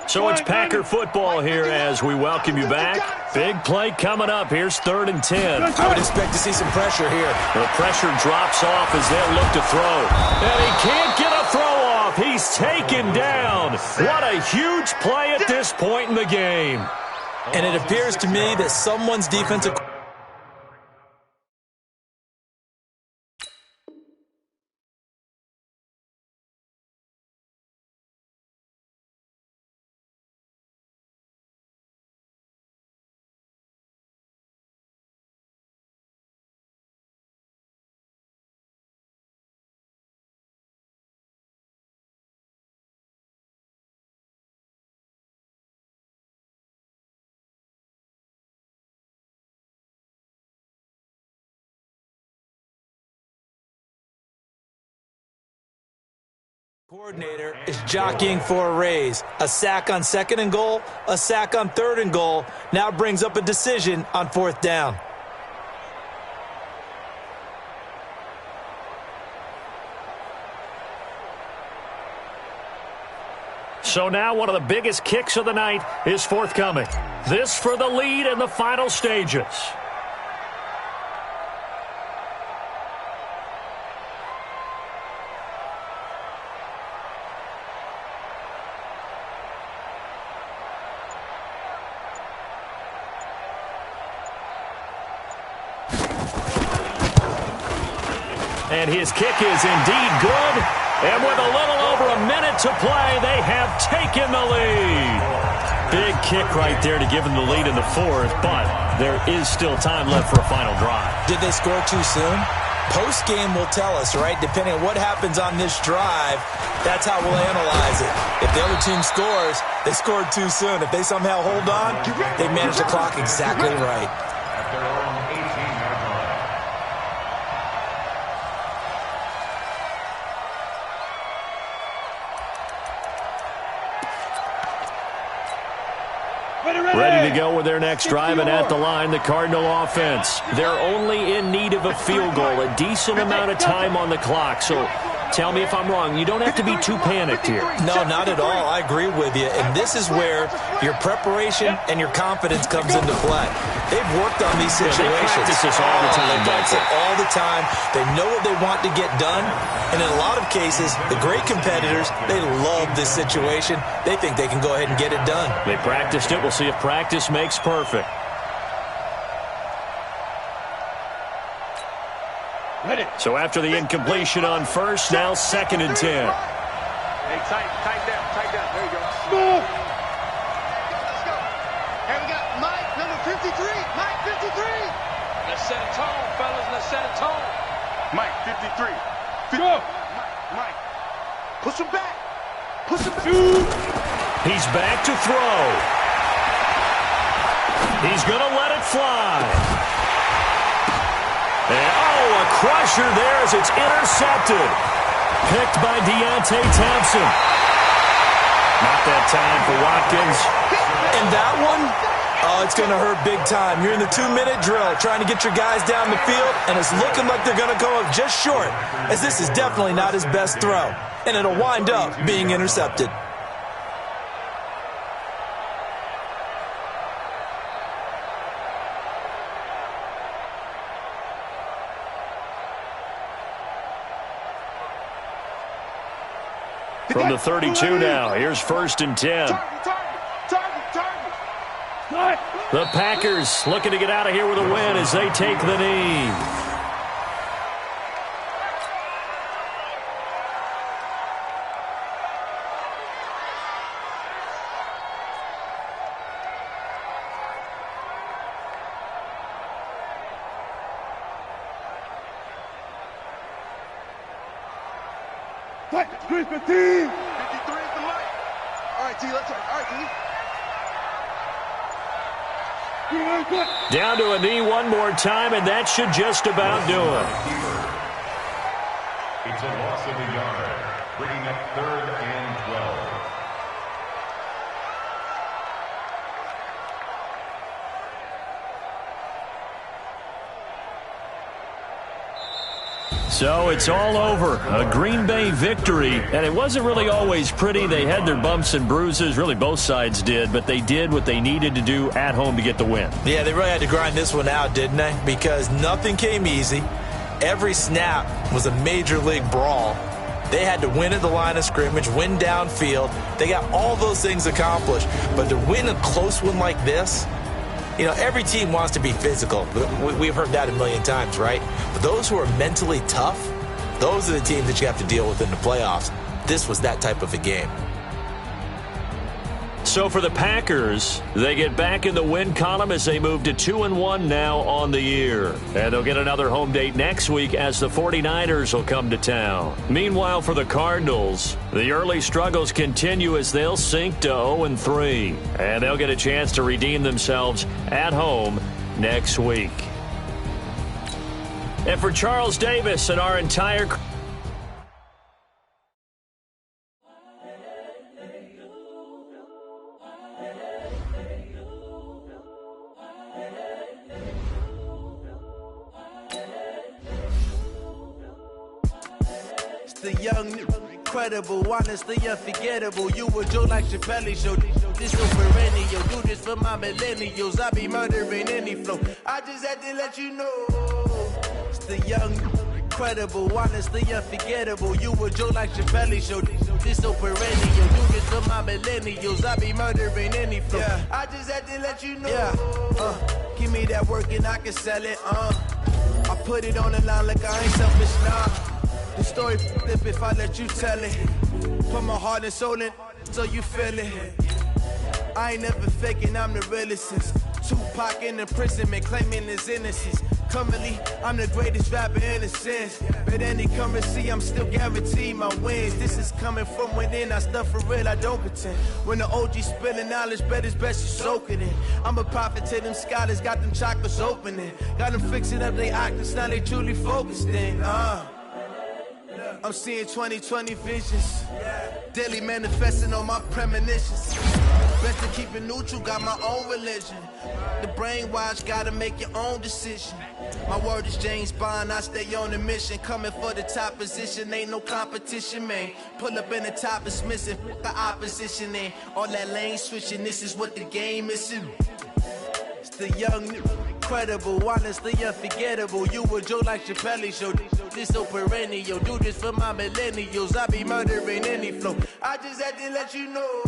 So it's Packer football here as we welcome you back. Big play coming up. Here's 3rd and 10. I would expect to see some pressure here. The pressure drops off as they'll look to throw. And he can't get a throw off. He's taken down. What a huge play at this point in the game. And it appears to me that someone's defensive... coordinator is jockeying for a raise. A sack on 2nd and goal, a sack on 3rd and goal. Now brings up a decision on 4th down. So now one of the biggest kicks of the night is forthcoming. This for the lead in the final stages. And his kick is indeed good. And with a little over a minute to play, they have taken the lead. Big kick right there to give them the lead in the fourth, but there is still time left for a final drive. Did they score too soon? Post-game will tell us, right? Depending on what happens on this drive, that's how we'll analyze it. If the other team scores, they scored too soon. If they somehow hold on, they managed the clock exactly right. At their own 18-yard line. Ready to go with their next drive, and at the line, the Cardinal offense. They're only in need of a field goal, a decent amount of time on the clock. So tell me if I'm wrong. You don't have to be too panicked here. No, not at all. I agree with you. And this is where your preparation and your confidence comes into play. They've worked on these situations. They practice this all the time. They practice it all the time. They know what they want to get done. And in a lot of cases, the great competitors, they love this situation. They think they can go ahead and get it done. They practiced it. We'll see if practice makes perfect. So after the incompletion on first, now 2nd and 10. Hey, tight down. There you go. Move. Hey, we got Mike, number 53. Mike, 53. Let's set a tone, fellas. Let's set a tone. Mike, 53. Go. Mike. Push him back. He's back to throw. He's going to let it fly. And, a crusher there as it's intercepted. Picked by Deontay Thompson. Not that time for Watkins. And that one, it's going to hurt big time. You're in the 2-minute drill trying to get your guys down the field, and it's looking like they're going to come up just short, as this is definitely not his best throw. And it'll wind up being intercepted. From the 32 now, here's 1st and 10. The Packers looking to get out of here with a win as they take the knee. Three, 53 is the mic. All right, T, let's talk. All right, T. Down to a knee one more time, and that should just about do it. It's a loss of a yard, bringing up 3rd and 12. So it's all over. A Green Bay victory, and it wasn't really always pretty. They had their bumps and bruises. Really, both sides did, but they did what they needed to do at home to get the win. Yeah, they really had to grind this one out, didn't they? Because nothing came easy. Every snap was a major league brawl. They had to win at the line of scrimmage, win downfield. They got all those things accomplished. But to win a close one like this, you know, every team wants to be physical. We've heard that a million times, right? But those who are mentally tough, those are the teams that you have to deal with in the playoffs. This was that type of a game. So for the Packers, they get back in the win column as they move to 2-1 now on the year. And they'll get another home date next week as the 49ers will come to town. Meanwhile, for the Cardinals, the early struggles continue as they'll sink to 0-3. And they'll get a chance to redeem themselves at home next week. And for Charles Davis and our entire the young, incredible, honestly unforgettable. You a Joe like Chappelle show. This is perennial. Do this for my millennials. I be murdering any flow. I just had to let you know. It's the young, incredible, honestly unforgettable. You a Joe like Chappelle show. This so perennial. Do this for my millennials. I be murdering any flow. Yeah. I just had to let you know. Yeah. Give me that work and I can sell it. I put it on the line like I ain't selfish now. The story flip if I let you tell it. Put my heart and soul in so you feel it. I ain't never faking, I'm the realest since Tupac in imprisonment, claiming his innocence. Currently, I'm the greatest rapper in a sense. But any currency, I'm still guaranteed my wins. This is coming from within, I stuff for real, I don't pretend. When the OG spilling knowledge, bet it's best you soak it in. I'm a prophet to them scholars, got them chakras opening. Got them fixing up they octaves, now they truly focused in. I'm seeing 2020 visions, daily manifesting on my premonitions. Best to keep it neutral, got my own religion. The brainwash, gotta make your own decision. My word is James Bond, I stay on a mission. Coming for the top position, ain't no competition, man. Pull up in the top, it's missing, the opposition ain't. All that lane switching, this is what the game is. It's the young, incredible, honestly unforgettable. You were Joe like Chappelle show. This so perennial, do this for my millennials. I be murdering any flow. I just had to let you know.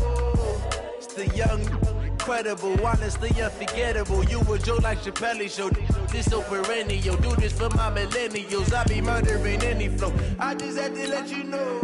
It's the young, incredible, honestly unforgettable. You were Joe like Chappelle show. This so perennial, do this for my millennials. I be murdering any flow. I just had to let you know.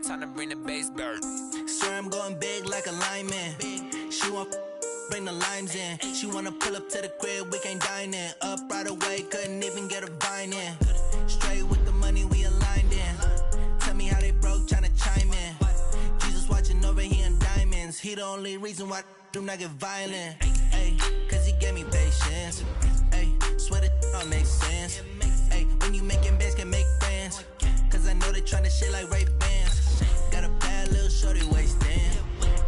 Time to bring the bass bird. Swear I'm going big like a lineman. She want bring the limes in. She wanna pull up to the crib, we can't dine in. Up right away, couldn't even get a vine in. Straight with the money we aligned in. Tell me how they broke, tryna chime in. Jesus watching over here in diamonds. He the only reason why do not get violent. Ay, cause he gave me patience. Ay, swear that all makes sense. Ay, when you making bands can make friends. Cause I know they tryna shit like Ray-Bans. Got a bad little shorty wasting.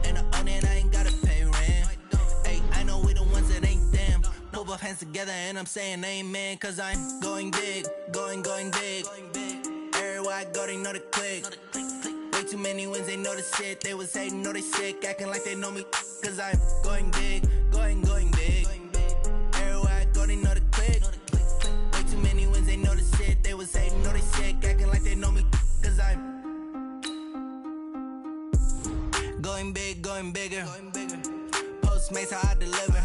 And I own it, I ain't gotta pay rent. Ay, I know we the ones that ain't them. Move both hands together and I'm saying amen. Cause I'm going big, going big. Everywhere I go, they know the click. Way too many wins, they know the shit. They was hating, know they sick, acting like they know me. Cause I'm going big, going big. Everywhere I go, they know the click. Way too many wins, they know the shit. They was hating, know they sick, acting like they know me. Cause I'm going big, going bigger. Postmates, how I deliver.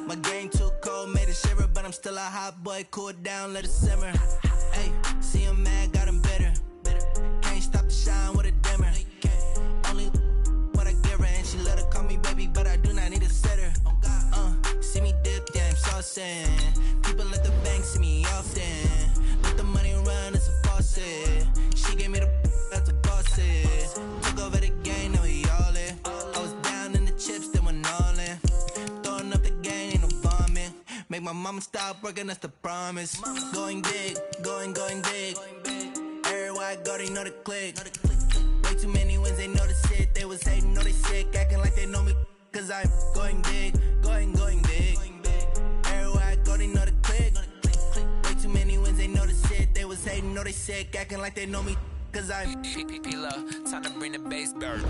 My game too cold, made it shiver. But I'm still a hot boy, cool it down, let it simmer. Hey, see him mad, got him bitter. Can't stop the shine with a dimmer. Only what I give her, and she let her call me baby, but I do not need a sitter. See me dip, yeah, I'm saucing. People at the bank see me often. Let the money run, it's a faucet. She gave me the that's a bosses. Took over the game, now we all in. I was down in the chips, then went all in. Throwing up the game, ain't no bombing. Make my mama stop working, that's the promise. Going big, going big. Everywhere I go, they know the click. Way too many wins, they know the shit. They was hating, know they sick, acting like they know me. Cause I'm going big, going big. Everywhere I go, they know the click. Way too many wins, they know the shit. They was hating, know they sick, acting like they know me. Cause I'm P-P-P-Love, time to bring the bass bird.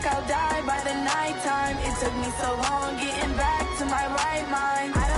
like I'll die by the nighttime. It took me so long getting back to my right mind.